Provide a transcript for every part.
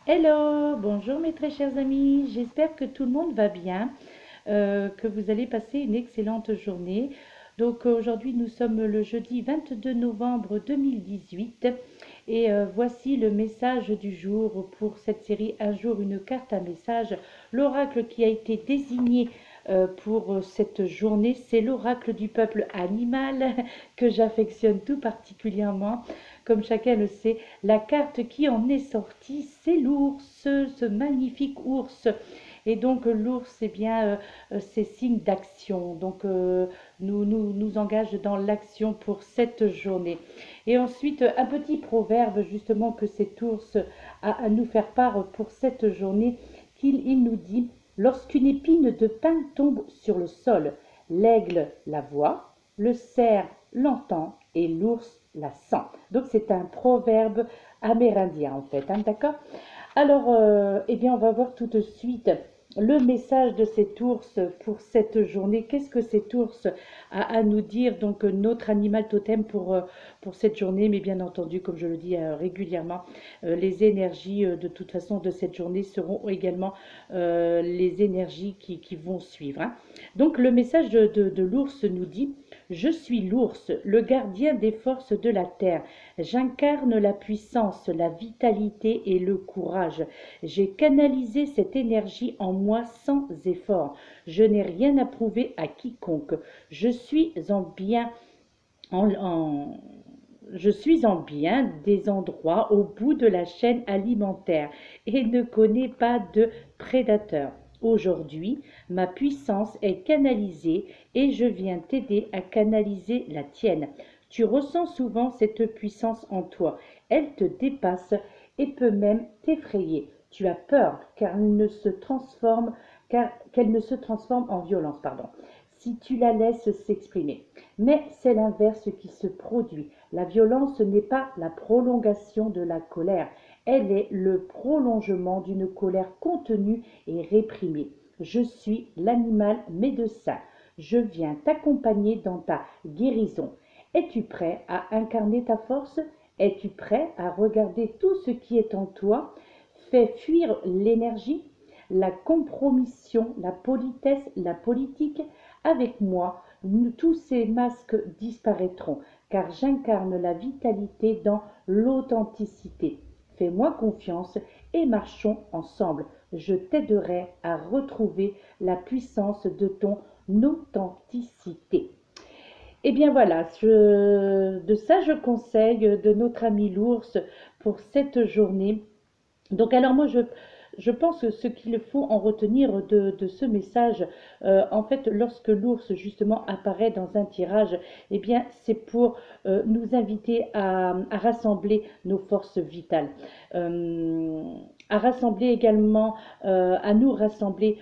Hello, bonjour mes très chers amis, j'espère que tout le monde va bien, que vous allez passer une excellente journée. Donc aujourd'hui nous sommes le jeudi 22 novembre 2018 et voici le message du jour pour cette série Un jour une carte à message. L'oracle qui a été désigné pour cette journée, c'est l'oracle du peuple animal que j'affectionne tout particulièrement. Comme chacun le sait, la carte qui en est sortie, c'est l'ours, ce magnifique ours. Et donc l'ours, eh bien, c'est signe d'action. Donc nous engage dans l'action pour cette journée. Et ensuite, un petit proverbe justement que cet ours a à nous faire part pour cette journée, qu'il nous dit, lorsqu'une épine de pin tombe sur le sol, l'aigle la voit, le cerf l'entend et l'ours la sent. Donc c'est un proverbe amérindien en fait, hein, d'accord. Alors, eh bien, on va voir tout de suite le message de cet ours pour cette journée. Qu'est-ce que cet ours a à nous dire? Donc, notre animal totem pour cette journée, mais bien entendu, comme je le dis régulièrement, les énergies de toute façon de cette journée seront également les énergies qui vont suivre, hein. Donc, le message de l'ours nous dit, je suis l'ours, le gardien des forces de la terre. J'incarne la puissance, la vitalité et le courage. J'ai canalisé cette énergie en moi sans effort. Je n'ai rien à prouver à quiconque. En, en- je suis en bien des endroits au bout de la chaîne alimentaire et ne connais pas de prédateur. Aujourd'hui, ma puissance est canalisée et je viens t'aider à canaliser la tienne. Tu ressens souvent cette puissance en toi. Elle te dépasse et peut même t'effrayer. Tu as peur qu'elle ne se transforme en violence, pardon, si tu la laisses s'exprimer. Mais c'est l'inverse qui se produit. La violence n'est pas la prolongation de la colère, elle est le prolongement d'une colère contenue et réprimée. Je suis l'animal médecin. Je viens t'accompagner dans ta guérison. Es-tu prêt à incarner ta force? Es-tu prêt à regarder tout ce qui est en toi? Fais fuir l'énergie, la compromission, la politesse, la politique. Avec moi, tous ces masques disparaîtront, car j'incarne la vitalité dans l'authenticité. Fais-moi confiance et marchons ensemble. Je t'aiderai à retrouver la puissance de ton authenticité. Et bien voilà, de ça je conseille de notre ami l'ours pour cette journée. Donc alors moi je pense que ce qu'il faut en retenir de ce message, en fait lorsque l'ours justement apparaît dans un tirage, eh bien c'est pour nous inviter à rassembler nos forces vitales, euh, à rassembler également, à nous rassembler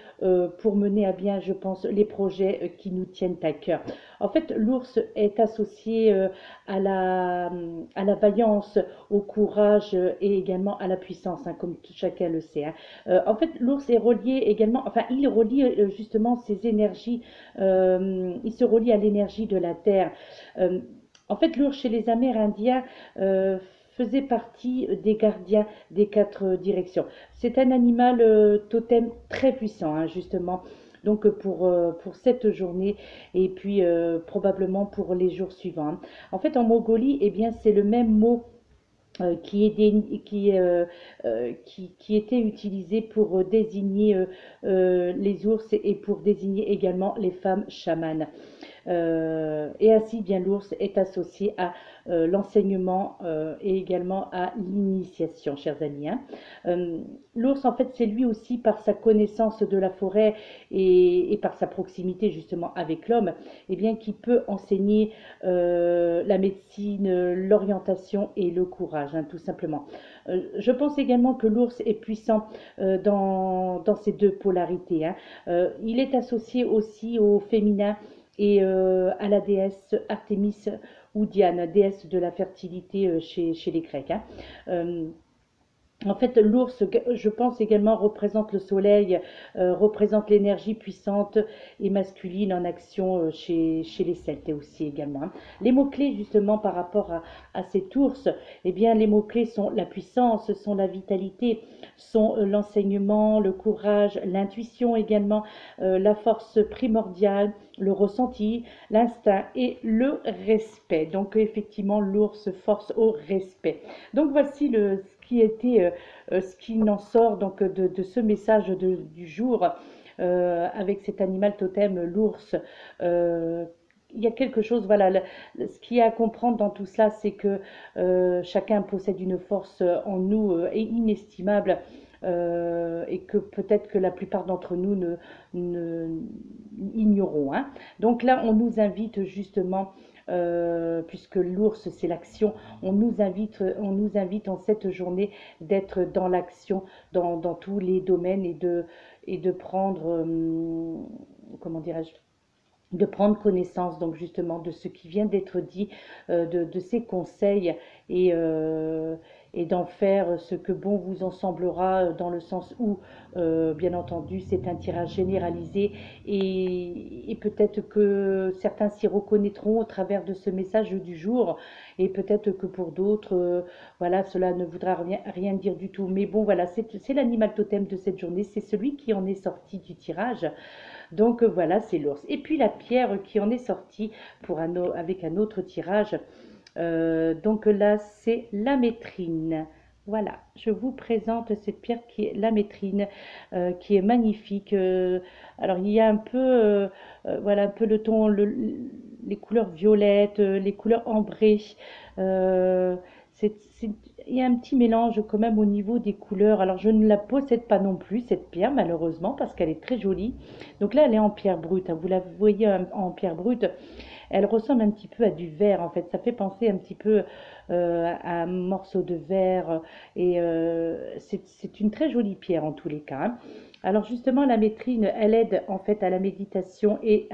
pour mener à bien, je pense, les projets qui nous tiennent à cœur. En fait, l'ours est associé à la vaillance, au courage et également à la puissance, hein, comme chacun le sait, hein. En fait, l'ours est relié également, enfin, il relie justement ses énergies, il se relie à l'énergie de la terre. Euh, En fait, l'ours chez les Amérindiens faisait partie des gardiens des quatre directions. C'est un animal totem très puissant, hein, justement. Donc pour cette journée et puis probablement pour les jours suivants, hein. En fait, en Mongolie, eh bien, c'est le même mot qui était utilisé pour désigner les ours et pour désigner également les femmes chamanes. Et ainsi, bien l'ours est associé à l'enseignement et également à l'initiation, chers amis, hein. Euh, L'ours, en fait, c'est lui aussi par sa connaissance de la forêt et par sa proximité justement avec l'homme, eh bien, qui peut enseigner la médecine, l'orientation et le courage, hein, tout simplement. Je pense également que l'ours est puissant dans ces deux polarités, hein. Il est associé aussi au féminin et à la déesse Artémis ou Diane, déesse de la fertilité chez les Grecs, hein. Euh, En fait, l'ours, je pense également, représente le soleil, représente l'énergie puissante et masculine en action chez les Celtes et aussi également, hein. Les mots-clés, justement, par rapport à cet ours, eh bien, les mots-clés sont la puissance, sont la vitalité, sont l'enseignement, le courage, l'intuition également, la force primordiale, le ressenti, l'instinct et le respect. Donc, effectivement, l'ours force au respect. Donc, voici ce qui était ce qui en sort donc de ce message du jour avec cet animal totem, l'ours. Euh, il y a quelque chose, voilà, ce qu'il y a à comprendre dans tout cela, c'est que chacun possède une force en nous inestimable et que peut-être que la plupart d'entre nous ne ignorons, hein. Donc là, on nous invite justement, puisque l'ours c'est l'action, on nous invite en cette journée d'être dans l'action, dans tous les domaines et de prendre, comment dirais-je, de prendre connaissance donc justement de ce qui vient d'être dit, de ces conseils et d'en faire ce que bon vous en semblera, dans le sens où, bien entendu, c'est un tirage généralisé et peut-être que certains s'y reconnaîtront au travers de ce message du jour et peut-être que pour d'autres, voilà, cela ne voudra rien dire du tout. Mais bon, voilà, c'est l'animal totem de cette journée, c'est celui qui en est sorti du tirage. Donc voilà, c'est l'ours. Et puis la pierre qui en est sortie avec un autre tirage. Donc là, c'est la métrine. Voilà, je vous présente cette pierre qui est la métrine, qui est magnifique. Alors il y a un peu, voilà, un peu le ton, les couleurs violettes, les couleurs ambrées. Euh, il y a un petit mélange quand même au niveau des couleurs. Alors je ne la possède pas non plus, cette pierre, malheureusement, parce qu'elle est très jolie. Donc là, elle est en pierre brute, hein. Vous la voyez en pierre brute. Elle ressemble un petit peu à du verre, en fait. Ça fait penser un petit peu à un morceau de verre. Et c'est une très jolie pierre en tous les cas, hein. Alors justement, la métrine, elle aide en fait à la méditation et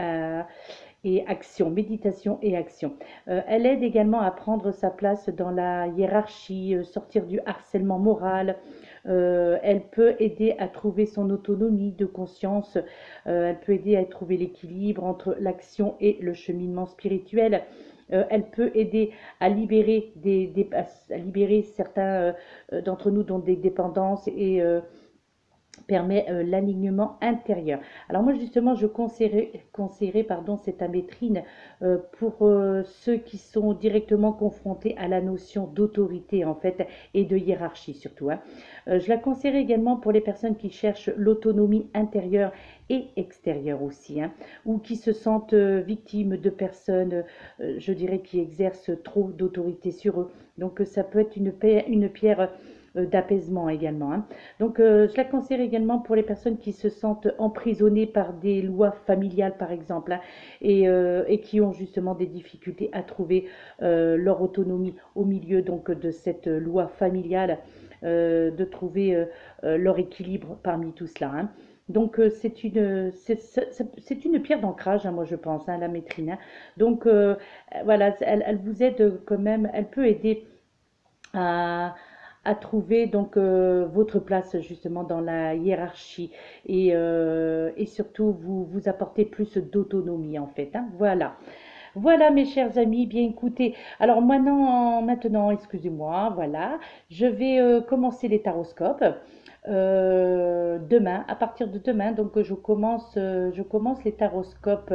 action, méditation et action. Elle aide également à prendre sa place dans la hiérarchie, sortir du harcèlement moral. Elle peut aider à trouver son autonomie de conscience. Elle peut aider à trouver l'équilibre entre l'action et le cheminement spirituel. Elle peut aider à libérer, à libérer certains d'entre nous dont des dépendances et permet l'alignement intérieur. Alors moi justement je conseillerais pardon, cette amétrine pour ceux qui sont directement confrontés à la notion d'autorité en fait et de hiérarchie surtout, hein. Je la conseillerais également pour les personnes qui cherchent l'autonomie intérieure et extérieure aussi, hein, ou qui se sentent victimes de personnes, je dirais, qui exercent trop d'autorité sur eux. Donc ça peut être une pierre d'apaisement également, hein. Donc, je la conseille également pour les personnes qui se sentent emprisonnées par des lois familiales, par exemple, hein, et qui ont justement des difficultés à trouver leur autonomie au milieu donc de cette loi familiale, de trouver leur équilibre parmi tout cela, hein. Donc, c'est une pierre d'ancrage, hein, moi je pense, hein, la métrine, hein. Donc, voilà, elle vous aide quand même, elle peut aider à, à trouver donc votre place justement dans la hiérarchie et surtout vous apporter plus d'autonomie en fait, hein. Voilà. Voilà mes chers amis, bien écoutez. Alors maintenant, excusez-moi, voilà, je vais commencer les taroscopes. Demain, à partir de demain, donc je commence les taroscopes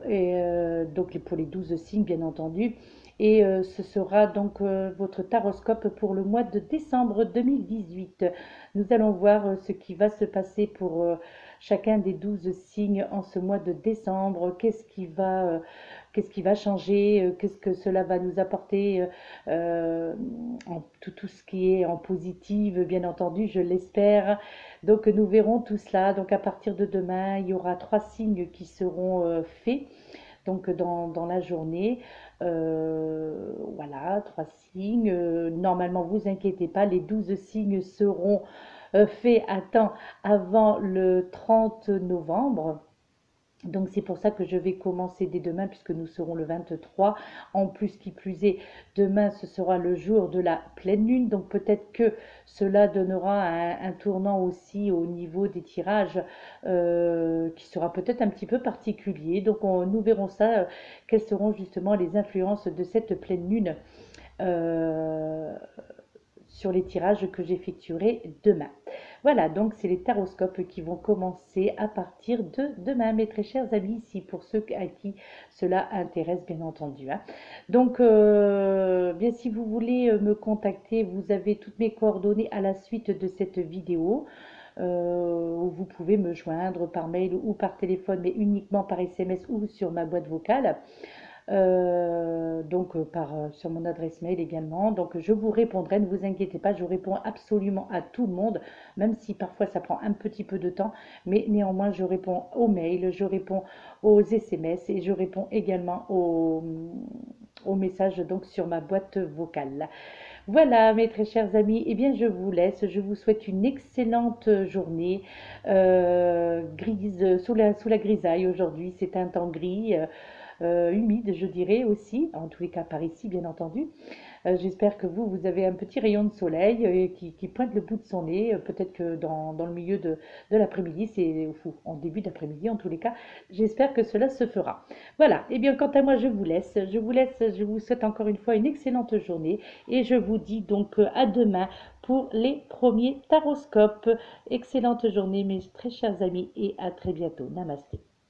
donc pour les 12 signes bien entendu. Et ce sera donc votre taroscope pour le mois de décembre 2018. Nous allons voir ce qui va se passer pour chacun des 12 signes en ce mois de décembre. Qu'est-ce qui va changer, qu'est-ce que cela va nous apporter, tout ce qui est en positive, bien entendu, je l'espère. Donc nous verrons tout cela. Donc à partir de demain, il y aura 3 signes qui seront faits donc dans la journée. Voilà, 3 signes. Normalement, vous inquiétez pas, les 12 signes seront faits à temps avant le 30 novembre. Donc c'est pour ça que je vais commencer dès demain puisque nous serons le 23. En plus, qui plus est, demain ce sera le jour de la pleine lune. Donc peut-être que cela donnera un tournant aussi au niveau des tirages qui sera peut-être un petit peu particulier. Donc nous verrons ça, quelles seront justement les influences de cette pleine lune euh, sur les tirages que j'effectuerai demain. Voilà, donc c'est les taroscopes qui vont commencer à partir de demain, mes très chers amis, ici, pour ceux à qui cela intéresse, bien entendu. Hein. Donc, bien, si vous voulez me contacter, vous avez toutes mes coordonnées à la suite de cette vidéo. Où vous pouvez me joindre par mail ou par téléphone, mais uniquement par SMS ou sur ma boîte vocale. Sur mon adresse mail également. Donc je vous répondrai, ne vous inquiétez pas, je réponds absolument à tout le monde, même si parfois ça prend un petit peu de temps, mais néanmoins je réponds aux mails, je réponds aux SMS et je réponds également aux messages donc sur ma boîte vocale. Voilà, mes très chers amis, eh bien je vous laisse, je vous souhaite une excellente journée grise, sous la grisaille aujourd'hui, c'est un temps gris, humide je dirais aussi, en tous les cas par ici bien entendu. J'espère que vous avez un petit rayon de soleil qui pointe le bout de son nez, peut-être que dans le milieu de l'après-midi, c'est en début d'après-midi en tous les cas, j'espère que cela se fera. Voilà, et bien quant à moi je vous souhaite encore une fois une excellente journée et je vous dis donc à demain pour les premiers taroscopes. Excellente journée mes très chers amis et à très bientôt. Namasté.